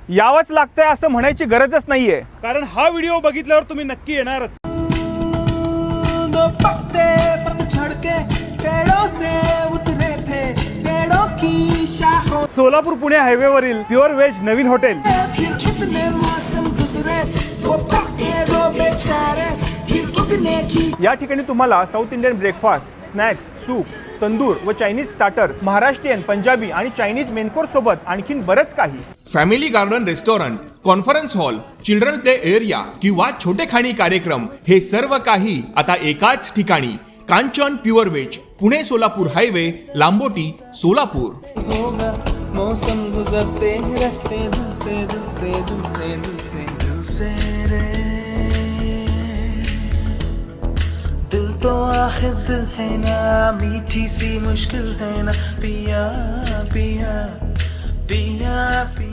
यावंच लागतंय असं म्हणायची गरजच नाहीये, कारण हा व्हिडिओ बघितल्यावर तुम्ही नक्की येणारच। दो पत्ते पतझड़ के पेड़ों से उतरे थे, पेड़ों की शाखों सोलापूर पुणे हायवेवरील प्युअर व्हेज नवीन हॉटेल। फिर कितने मौसम गुजरे, वो पक्के वो बेचारे, फिर कितने की या ठिकाणी तुम्हाला south Indian breakfast, snacks, soup, tandoor व चायनीज स्टार्टर्स, महाराष्ट्रीयन, पंजाबी आणि चायनीज मेन कोर्स सोबत आणखीन बरंच काही। Family garden restaurant, conference hall, children play area किंवा छोटेखानी कार्यक्रम हे सर्व काही आता एकाच ठिकाणी। Kanchan pure veg, Pune Solapur highway, Lamboti, Solapur. होगा मौसम गुजरते रहते दिल से दिल से दिल से दिल से दिल से रे, दिल तो आखिर दिल है ना, मीठी सी मुश्किल है ना, पिया पिया पिया पिया।